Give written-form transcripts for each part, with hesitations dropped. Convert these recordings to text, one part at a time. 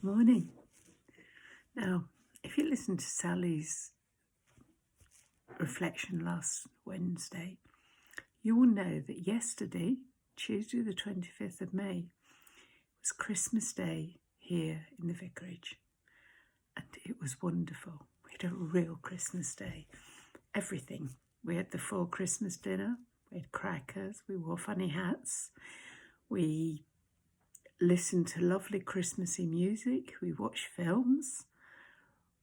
Morning. Now, if you listened to Sally's reflection last Wednesday, you will know that yesterday, Tuesday the 25th of May, was Christmas Day here in the vicarage. And it was wonderful. We had a real Christmas Day. Everything. We had the full Christmas dinner. We had crackers. We wore funny hats. We listened to lovely Christmassy music. We watched films.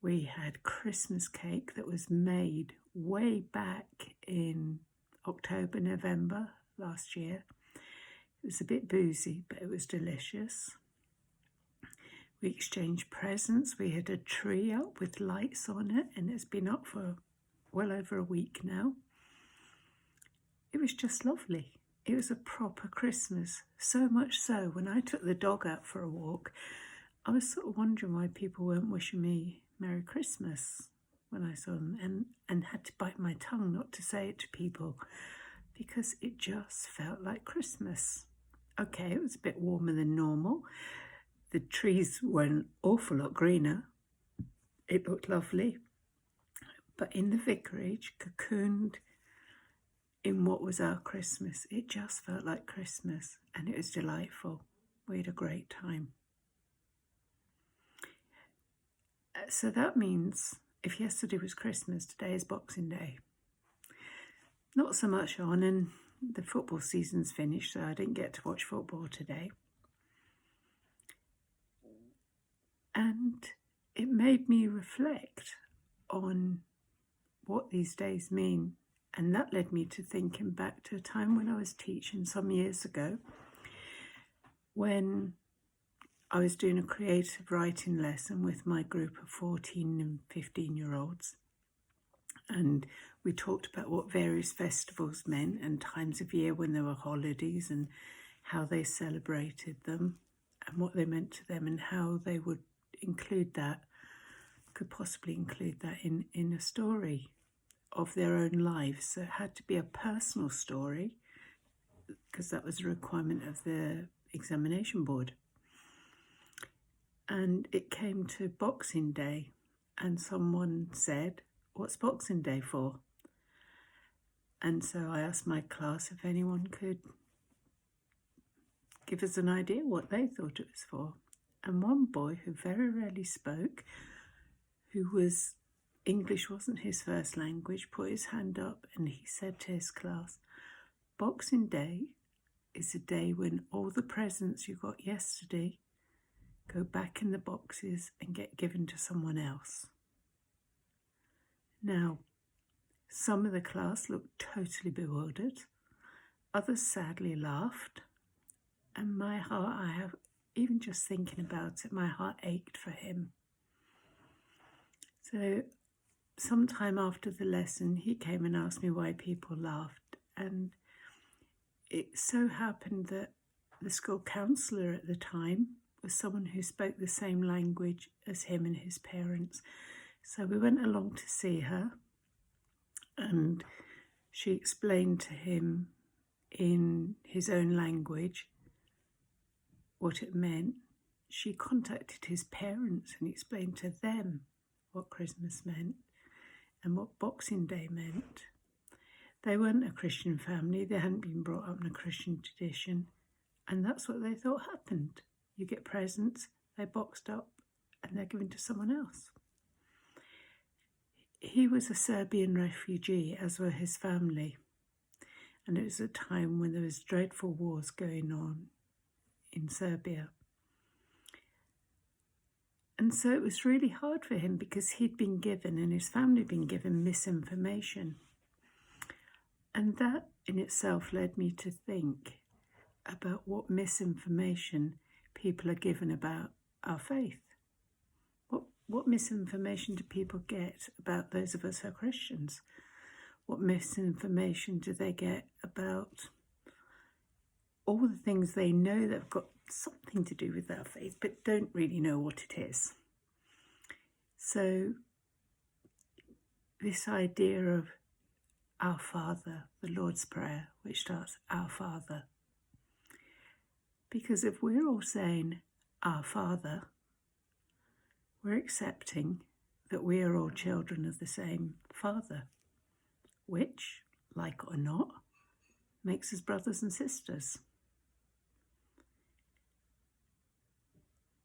We had Christmas cake that was made way back in October, November last year. It was a bit boozy, but it was delicious. We exchanged presents. We had a tree up with lights on it, and it's been up for well over a week now. It was just lovely. It was a proper Christmas. So much so, when I took the dog out for a walk, I was sort of wondering why people weren't wishing me Merry Christmas when I saw them, and had to bite my tongue not to say it to people because it just felt like Christmas. Okay, it was a bit warmer than normal. The trees were an awful lot greener. It looked lovely. But in the vicarage, cocooned in what was our Christmas, it just felt like Christmas, and it was delightful. We had a great time. So that means if yesterday was Christmas, today is Boxing Day. Not so much on, and the football season's finished, so I didn't get to watch football today. And it made me reflect on what these days mean. And that led me to thinking back to a time when I was teaching some years ago, when I was doing a creative writing lesson with my group of 14 and 15-year-olds. And we talked about what various festivals meant and times of year when there were holidays and how they celebrated them and what they meant to them and how they would could possibly include that in a story of their own lives. So it had to be a personal story because that was a requirement of the examination board. And it came to Boxing Day, and someone said, "What's Boxing Day for?" And so I asked my class if anyone could give us an idea what they thought it was for. And one boy who very rarely spoke, English wasn't his first language, put his hand up and he said to his class, "Boxing Day is a day when all the presents you got yesterday go back in the boxes and get given to someone else." Now, some of the class looked totally bewildered. Others sadly laughed. And my heart, even just thinking about it, my heart ached for him. So sometime after the lesson, he came and asked me why people laughed. And it so happened that the school counsellor at the time was someone who spoke the same language as him and his parents. So we went along to see her, and she explained to him in his own language what it meant. She contacted his parents and explained to them what Christmas meant and what Boxing Day meant. They weren't a Christian family. They hadn't been brought up in a Christian tradition. And that's what they thought happened. You get presents, they're boxed up, and they're given to someone else. He was a Serbian refugee, as were his family. And it was a time when there was dreadful wars going on in Serbia. And so it was really hard for him because he'd been given, and his family had been given, misinformation. And that in itself led me to think about what misinformation people are given about our faith. What misinformation do people get about those of us who are Christians? What misinformation do they get about all the things they know that have got something to do with our faith, but don't really know what it is? So this idea of Our Father, the Lord's Prayer, which starts Our Father. Because if we're all saying Our Father, we're accepting that we are all children of the same Father, which, like or not, makes us brothers and sisters.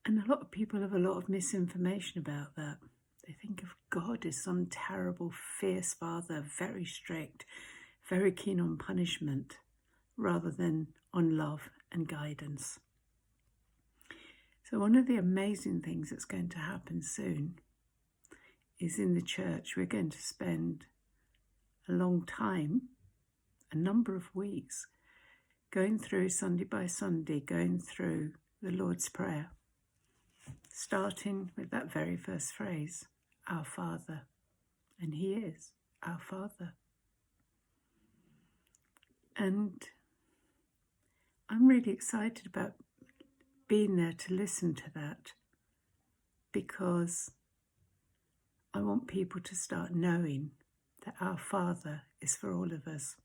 And a lot of people have a lot of misinformation about that. They think of God as some terrible, fierce father, very strict, very keen on punishment, rather than on love and guidance. So one of the amazing things that's going to happen soon is in the church we're going to spend a long time, a number of weeks, going through Sunday by Sunday, going through the Lord's Prayer, starting with that very first phrase, our Father, and He is our Father. And I'm really excited about being there to listen to that, because I want people to start knowing that our Father is for all of us.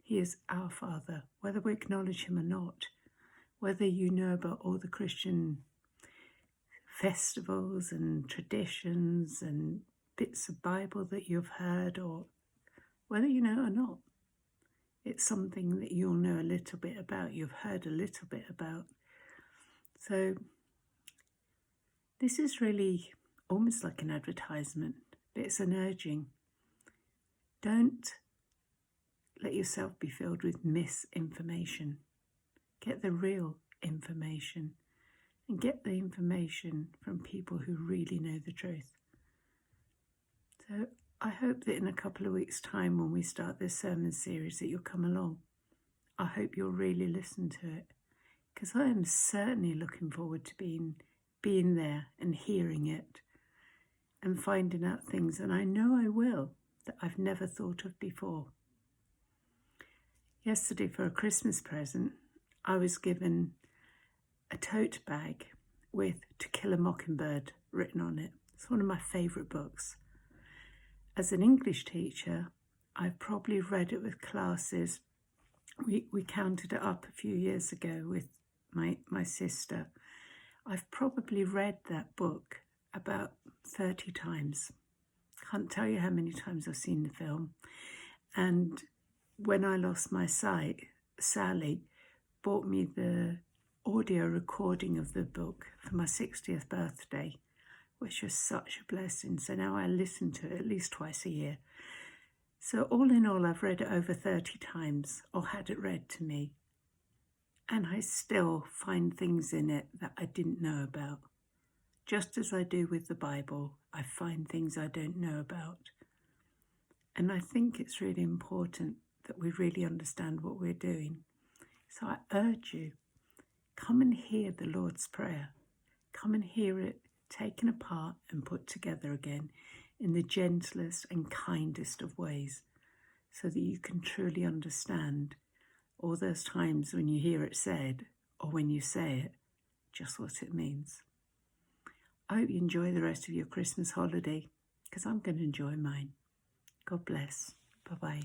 He is our Father, whether we acknowledge Him or not, whether you know about all the Christian festivals and traditions and bits of Bible that you've heard, or whether you know or not. It's something that you'll know a little bit about, you've heard a little bit about. So this is really almost like an advertisement, but it's an urging. Don't let yourself be filled with misinformation. Get the real information, and get the information from people who really know the truth. So I hope that in a couple of weeks' time, when we start this sermon series, that you'll come along. I hope you'll really listen to it, because I am certainly looking forward to being there and hearing it and finding out things, and I know I will, that I've never thought of before. Yesterday, for a Christmas present, I was given a tote bag with To Kill a Mockingbird written on it. It's one of my favourite books. As an English teacher, I've probably read it with classes. We counted it up a few years ago with my sister. I've probably read that book about 30 times. Can't tell you how many times I've seen the film. And when I lost my sight, Sally bought me the audio recording of the book for my 60th birthday, which was such a blessing. So now I listen to it at least twice a year. So all in all, I've read it over 30 times, or had it read to me. And I still find things in it that I didn't know about. Just as I do with the Bible, I find things I don't know about. And I think it's really important that we really understand what we're doing. So I urge you, come and hear the Lord's Prayer. Come and hear it taken apart and put together again in the gentlest and kindest of ways, so that you can truly understand all those times when you hear it said, or when you say it, just what it means. I hope you enjoy the rest of your Christmas holiday, because I'm going to enjoy mine. God bless. Bye-bye.